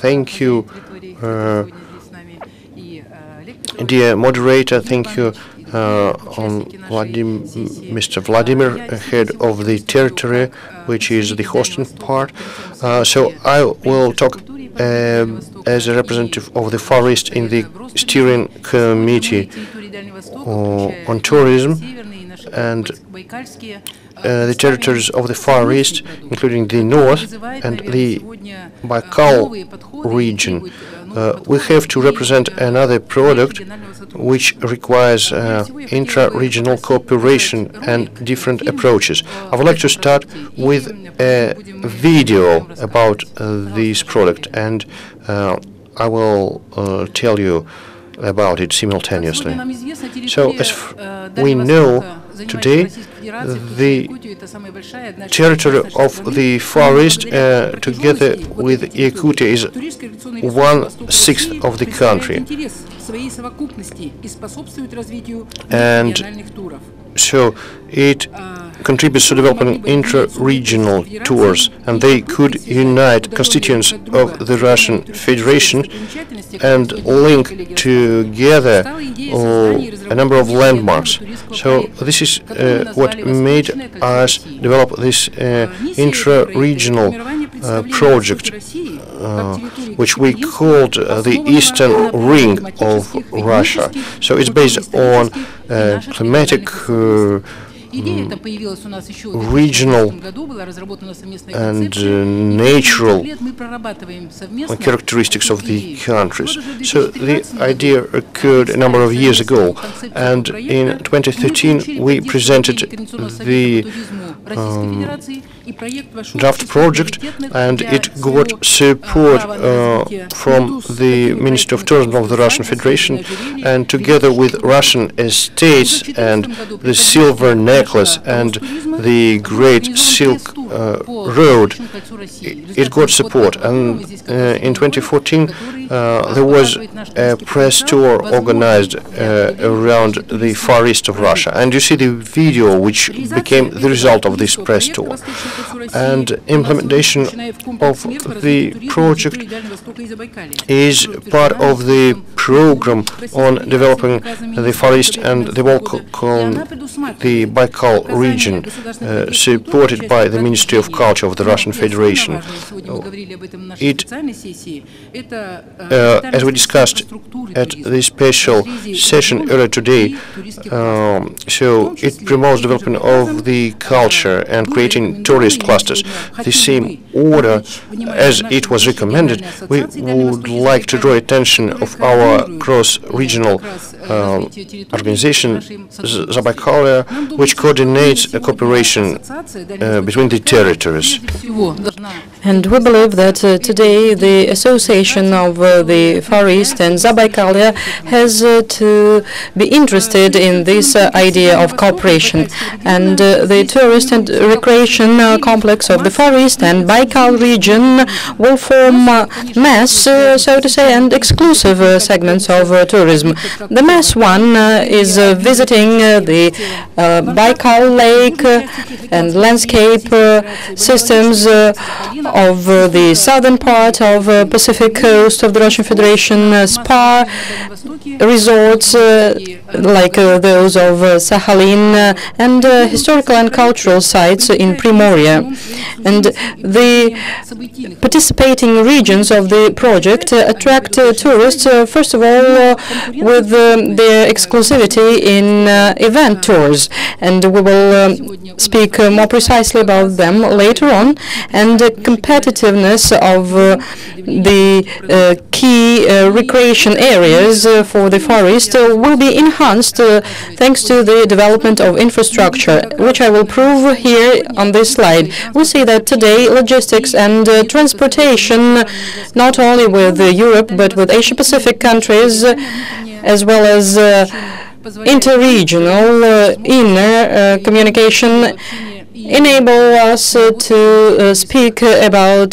Thank you, dear moderator. Thank you, Mr. Vladimir, head of the territory, which is the hosting part. So I will talk as a representative of the Far East in the steering committee on tourism, and the territories of the Far East, including the North and the Baikal region. We have to represent another product which requires intra-regional cooperation and different approaches. I would like to start with a video about this product, and I will tell you about it simultaneously. So, as we know today, the territory of the Far East, together with Yakutia, is 1/6 of the country. And so it contributes to developing intra-regional tours, and they could unite constituents of the Russian Federation and link together a number of landmarks. So this is what made us develop this intra-regional project, which we called the Eastern Ring of Russia. So it's based on climatic, regional and natural characteristics of the countries. So the idea occurred a number of years ago, and in 2013 we presented the draft project, and it got support from the Ministry of Tourism of the Russian Federation, and together with Russian estates and the Silver Necklace and the Great Silk Road, it got support. And in 2014 there was a press tour organized around the Far East of Russia, and you see the video which became the result of this press tour. And implementation of the project is part of the program on developing the Far East and the Baikal region, supported by the Ministry of Culture of the Russian Federation. As we discussed at the special session earlier today, so it promotes development of the culture and creating tourist clusters. The same order as it was recommended, we would like to draw attention of our cross-regional organization, Zabaikalia, which coordinates a cooperation between the territories. And we believe that today the association of the Far East and Zabaikalia has to be interested in this idea of cooperation. And the tourist and recreation complex of the Far East and Baikal region will form mass, so to say, and exclusive segments of tourism. The mass one is visiting the Baikal Lake and landscape systems of the southern part of Pacific coast of the Russian Federation, spa resorts like those of Sakhalin, and historical and cultural sites in Primoria. And the participating regions of the project attract tourists, first of all, with their exclusivity in event tours, and we will speak more precisely about them later on. And the competitiveness of the key recreation areas for the Far East will be enhanced thanks to the development of infrastructure, which I will prove here on this slide. We see that today logistics and transportation, not only with Europe but with Asia-Pacific countries, as well as interregional inner communication, enable us to speak about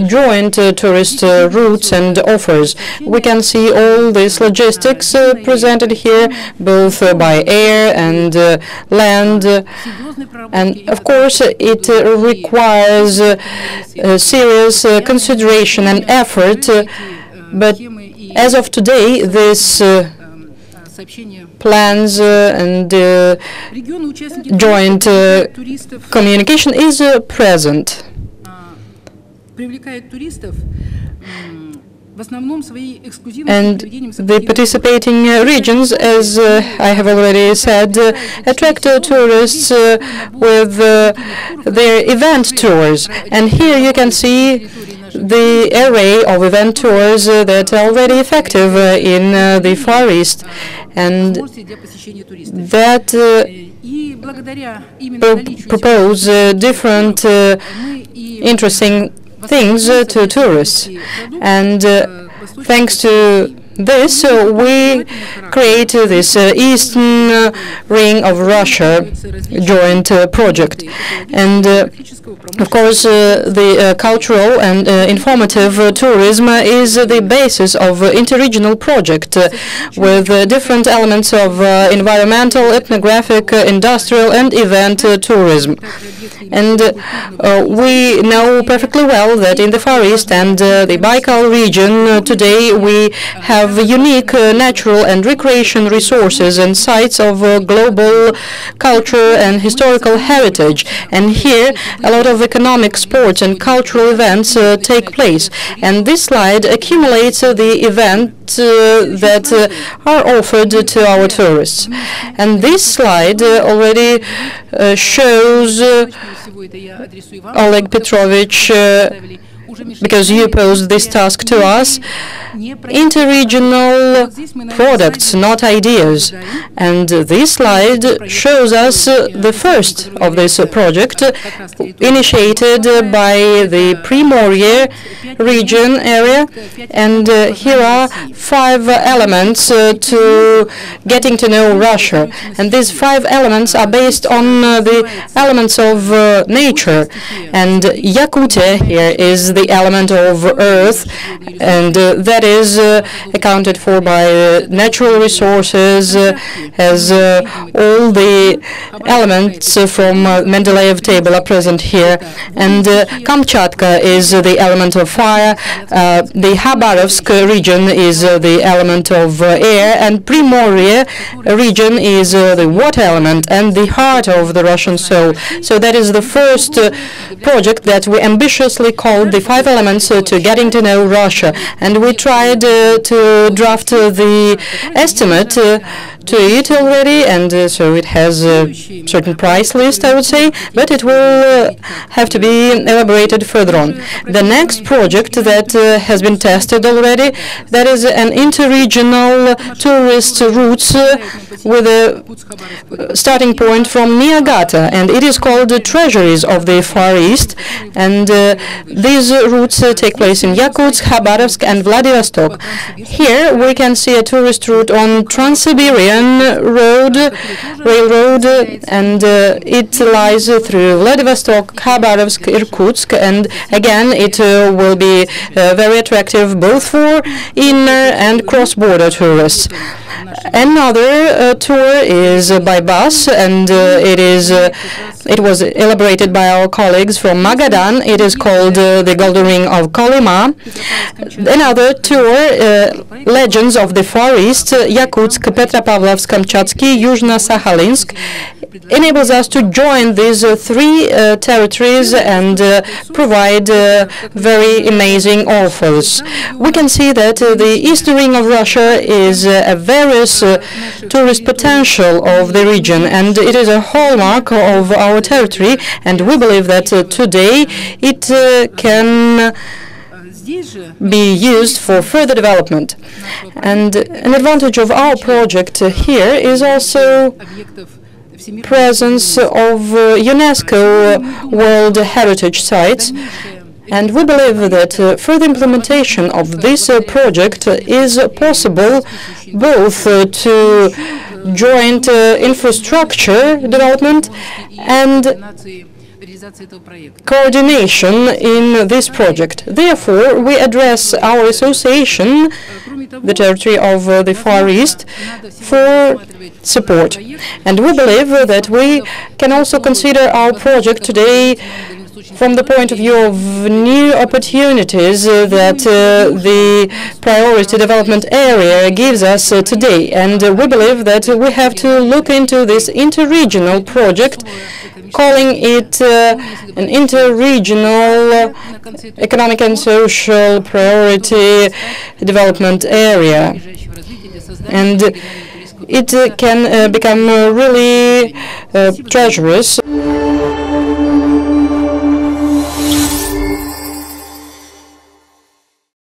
joint tourist routes and offers. We can see all these logistics presented here, both by air and land. And of course, it requires serious consideration and effort. But as of today, this plans and joint communication is present. And the participating regions, as I have already said, attract tourists with their event tours. And here you can see the array of event tours that are already effective in the Far East, and that propose different interesting things to tourists. And thanks to this, we create this Eastern Ring of Russia joint project. And of course, the cultural and informative tourism is the basis of interregional project with different elements of environmental, ethnographic, industrial, and event tourism. And we know perfectly well that in the Far East and the Baikal region today we have unique natural and recreation resources and sites of global culture and historical heritage. And here a lot of economic, sports, and cultural events take place. And this slide accumulates the events that are offered to our tourists. And this slide already shows Oleg Petrovich, because you posed this task to us, interregional products, not ideas. And this slide shows us the first of this project, initiated by the Primorye region area. And here are 5 elements to getting to know Russia. And these 5 elements are based on the elements of nature. And Yakutia here is the element of earth, and that is accounted for by natural resources, as all the elements from Mendeleev table are present here. And Kamchatka is the element of fire, the Khabarovsk region is the element of air, and Primorye region is the water element and the heart of the Russian soul. So that is the first project that we ambitiously called the 5 elements to getting to know Russia. And we tried to draft the estimate to it already, and so it has a certain price list, I would say, but it will have to be elaborated further on. The next project that has been tested already, that is an interregional tourist routes with a starting point from Niagata, and it is called the Treasuries of the Far East. And these routes take place in Yakutsk, Khabarovsk, and Vladivostok. Here we can see a tourist route on Trans-Siberian Railroad, and it lies through Vladivostok, Khabarovsk, Irkutsk, and again it will be very attractive both for inner and cross-border tourists. Another tour is by bus, and it was elaborated by our colleagues from Magadan. It is called the Golden Ring of Kolyma. Another tour, Legends of the Far East, Yakutsk, Petropavlovsk-Kamchatsky, Yuzhno-Sakhalinsk, enables us to join these 3 territories and provide very amazing offers. We can see that the Eastern Ring of Russia is a various tourist potential of the region, and it is a hallmark of our territory, and we believe that today it can be used for further development. And an advantage of our project here is also presence of UNESCO World Heritage Sites, and we believe that further implementation of this project is possible both to joint infrastructure development and coordination in this project. Therefore, we address our association, the territory of the Far East, for support. And we believe that we can also consider our project today from the point of view of new opportunities that the priority development area gives us today. And we believe that we have to look into this interregional project, calling it an interregional economic and social priority development area. And it can become really treacherous